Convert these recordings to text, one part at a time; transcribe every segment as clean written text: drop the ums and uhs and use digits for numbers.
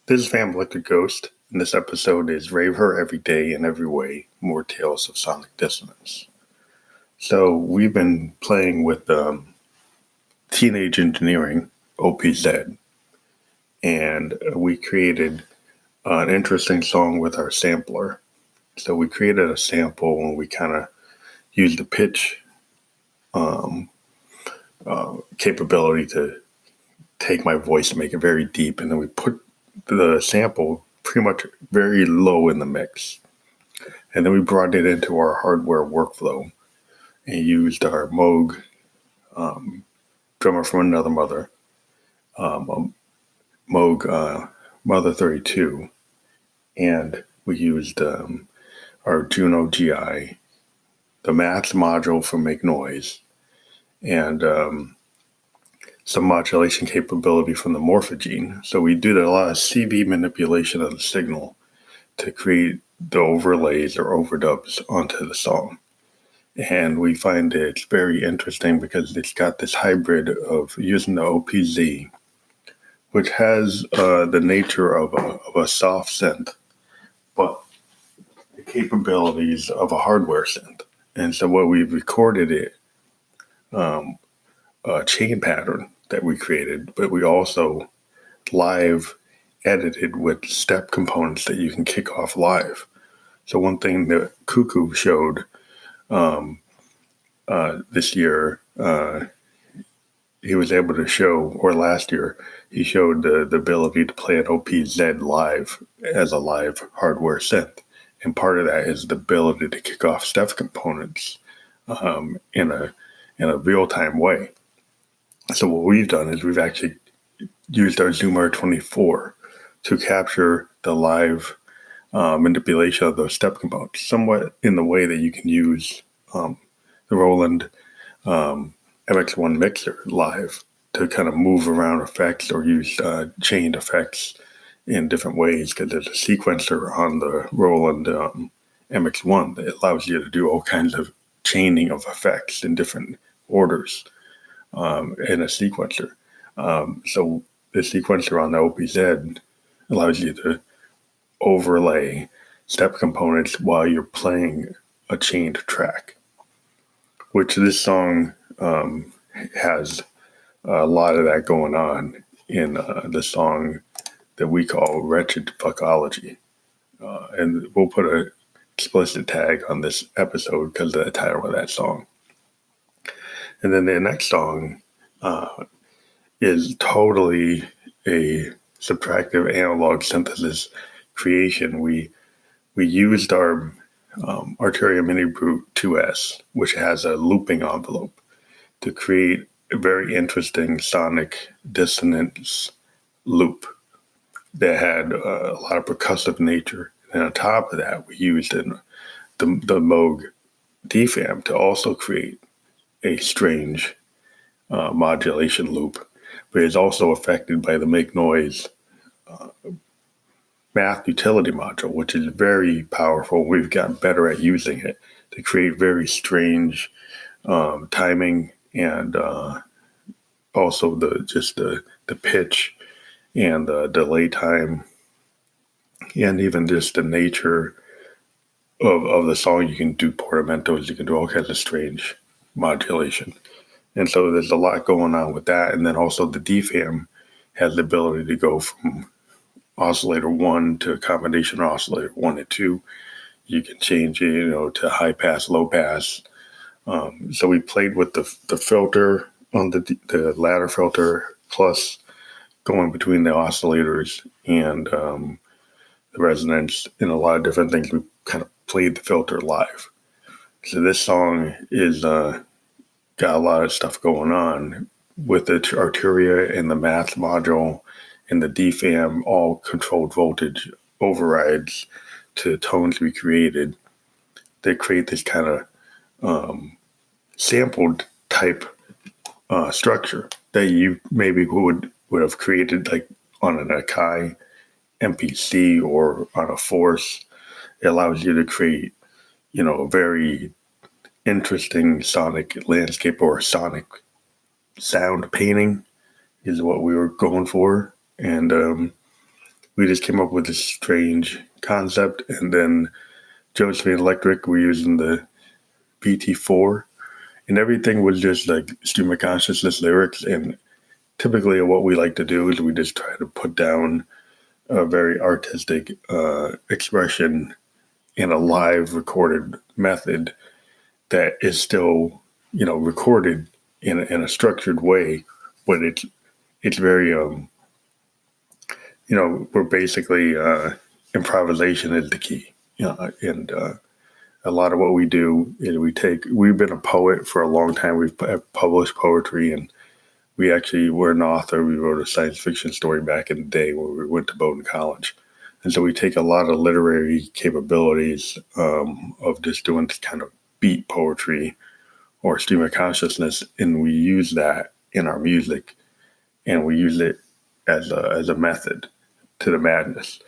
This is Fam Like a Ghost, and this episode is Rave Her Every Day in Every Way, More Tales of Sonic Dissonance. So we've been playing with Teenage Engineering, OPZ, and we created an interesting song with our sampler. So we created a sample and we kind of used the pitch capability to take my voice and make it very deep, and then we put the sample pretty much very low in the mix. And then we brought it into our hardware workflow and used our Moog drummer from another mother, Moog Mother 32, and we used our Juno GI, the Maths module for Make Noise, and some modulation capability from the Morphogene. So we did a lot of CV manipulation of the signal to create the overlays or overdubs onto the song. And we find it's very interesting because it's got this hybrid of using the OPZ, which has the nature of a soft synth, but the capabilities of a hardware synth. And so what we've recorded it, a chain pattern that we created, but we also live edited with step components that you can kick off live. So one thing that Cuckoo showed this year, he was able to show, or last year, he showed the ability to play an OPZ live as a live hardware synth. And part of that is the ability to kick off step components in a real-time way. So what we've done is we've actually used our Zoom R24 to capture the live manipulation of those step components, somewhat in the way that you can use the Roland MX1 mixer live to kind of move around effects or use chained effects in different ways, because there's a sequencer on the Roland MX1 that allows you to do all kinds of chaining of effects in different orders in a sequencer. So the sequencer on the OPZ allows you to overlay step components while you're playing a chained track, which this song has a lot of that going on in the song that we call Wretched Fuckology. And we'll put an explicit tag on this episode because of the title of that song. And then the next song is totally a subtractive analog synthesis creation. We used our Arturia Mini Brute 2S, which has a looping envelope, to create a very interesting sonic dissonance loop that had a lot of percussive nature. And on top of that, we used the Moog DFAM to also create a strange modulation loop, but it's also affected by the Make Noise math utility module, which is very powerful. We've gotten better at using it to create very strange timing, and also the pitch and the delay time, and even just the nature of the song. You can do portamentos, you can do all kinds of strange modulation. And so there's a lot going on with that. And then also the DFAM has the ability to go from oscillator 1 to a combination oscillator 1 and 2. You can change it, to high pass, low pass. So we played with the filter on the ladder filter, plus going between the oscillators and the resonance, and a lot of different things. We kind of played the filter live. So this song is got a lot of stuff going on with the Arturia and the math module and the DFAM, all controlled voltage overrides to tones we created. They create this kind of sampled type structure that you maybe would have created like on an Akai MPC or on a Force. It allows you to create, a very interesting sonic landscape, or sonic sound painting is what we were going for. And we just came up with this strange concept. And then Josephine Electric, we're using the BT4, and everything was just like stream of consciousness lyrics. And typically what we like to do is we just try to put down a very artistic expression in a live recorded method that is still, recorded in a structured way, but it's very, we're basically improvisation is the key, and a lot of what we do is we've been a poet for a long time. We've published poetry, and we actually were an author. We wrote a science fiction story back in the day when we went to Bowdoin College. And so we take a lot of literary capabilities of just doing this kind of beat poetry or stream of consciousness, and we use that in our music, and we use it as a method to the madness.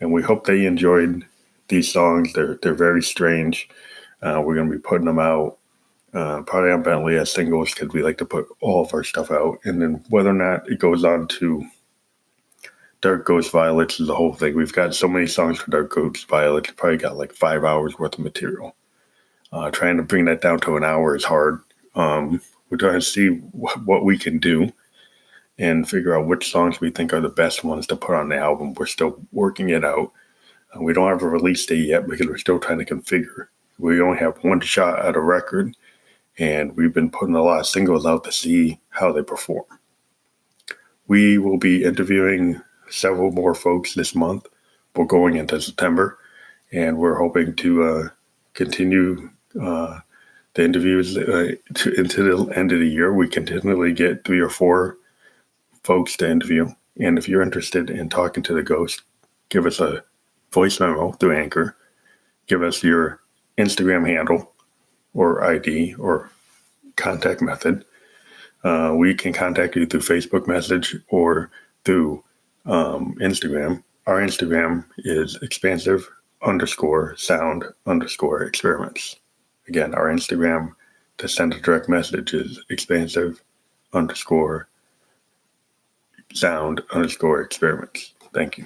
And we hope they enjoyed these songs. They're very strange. We're going to be putting them out probably on Bentley as singles because we like to put all of our stuff out. And then whether or not it goes on to Dark Ghost Violets is the whole thing. We've got so many songs for Dark Ghost Violets. We probably got like 5 hours worth of material. Trying to bring that down to an hour is hard. We're trying to see what we can do and figure out which songs we think are the best ones to put on the album. We're still working it out. We don't have a release date yet because we're still trying to configure. We only have one shot at a record, and we've been putting a lot of singles out to see how they perform. We will be interviewing several more folks this month. We're going into September, and we're hoping to continue the interviews into the end of the year. We continually get 3 or 4 folks to interview. And if you're interested in talking to the ghost, give us a voice memo through Anchor. Give us your Instagram handle or ID or contact method. We can contact you through Facebook message or through Instagram. Our Instagram is expansive_sound_experiments. Again, our Instagram to send a direct message is expansive_sound_experiments. Thank you.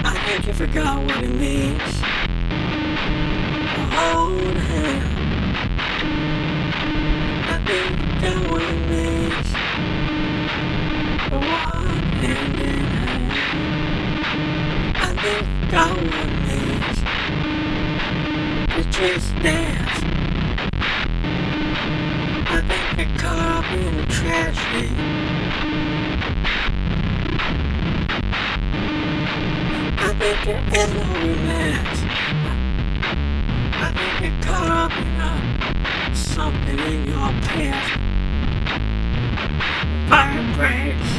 I think you forgot what it means to hold a hand. I think you forgot what it means to walk hand in hand. I think you forgot what it means to just dance. I think you're caught up in the tragedy. I think there is no romance. I think you're caught up in something in your past. Fire breaks.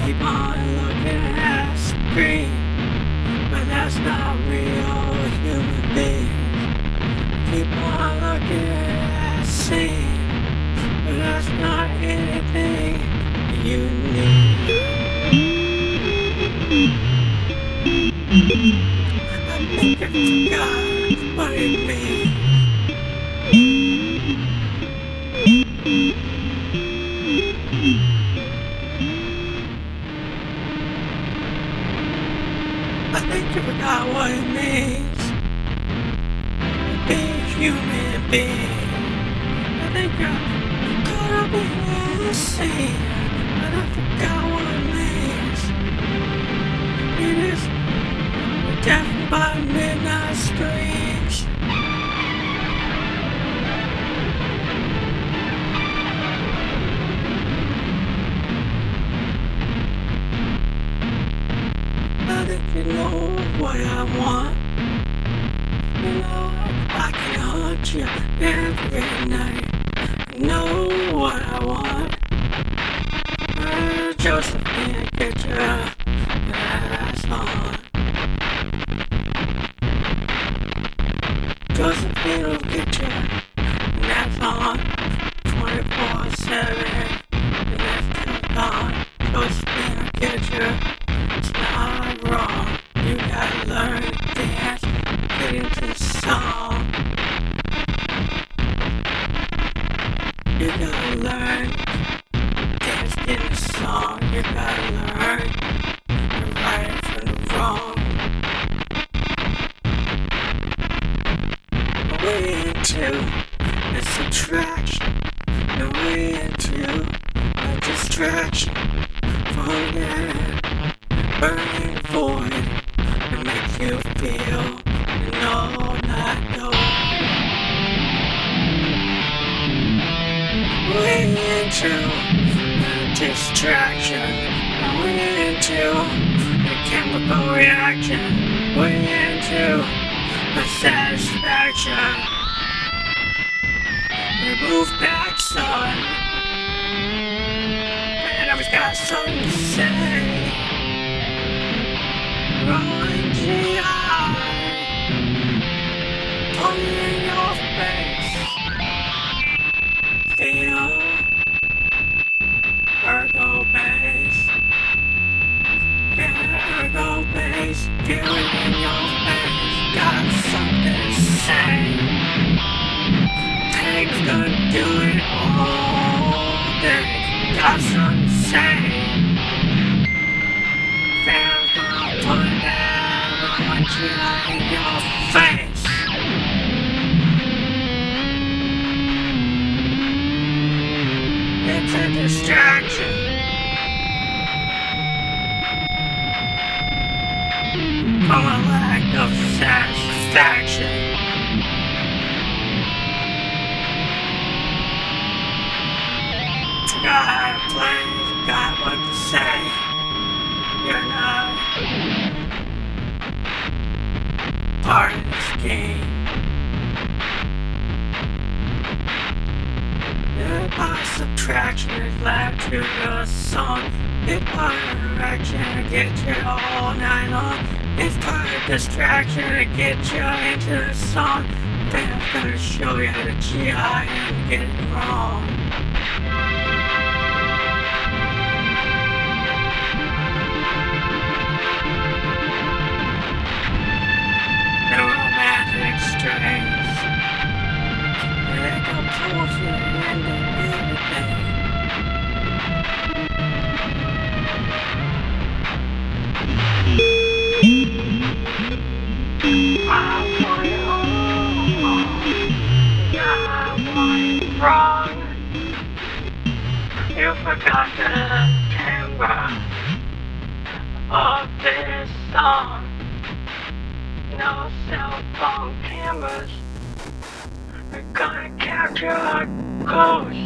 Keep on looking at a screen, but that's not real human beings. Keep on looking at a scene, but that's not anything you need. I think you forgot what it means. I think you forgot what it means to be a human being. I think you're caught up in the scene, but I forgot what it means. It is death by midnight streams. I think you know what I want. You know I can haunt you every night. You know what I want. Josephine, get your ass on. Josephine will get you ass on 24/7. And that's till dawn. Josephine will get you. It's not wrong. You gotta learn to dance, get into the song. You gotta learn lost in the song. You gotta learn the right from the wrong. Way into a subtraction. No way into a distraction. Forget burning void to make you feel no, not no. Way into a distraction. Way into a chemical reaction. Way into a satisfaction. Remove back, son. Man, I've got something to say. Rolling GI. Put it in your face. Feel ergo bass. Ergo bass. Feel it in your face. Got something to say. Peg's gonna do it all day. Got something to say. Fam's gonna put that on you in your face. It's a distraction. From a lack of satisfaction. Got plans, got what to say. You're not part of this game. By subtraction is led to the song. It's part of direction to get you all night long. It's part of distraction to get you into the song. Then I'm gonna show you the GI and get it wrong. The romantic strings. They go closer into everything. I want it all. I want it wrong. You forgot the timbre of this song. No cell phone cameras are gonna capture our ghost.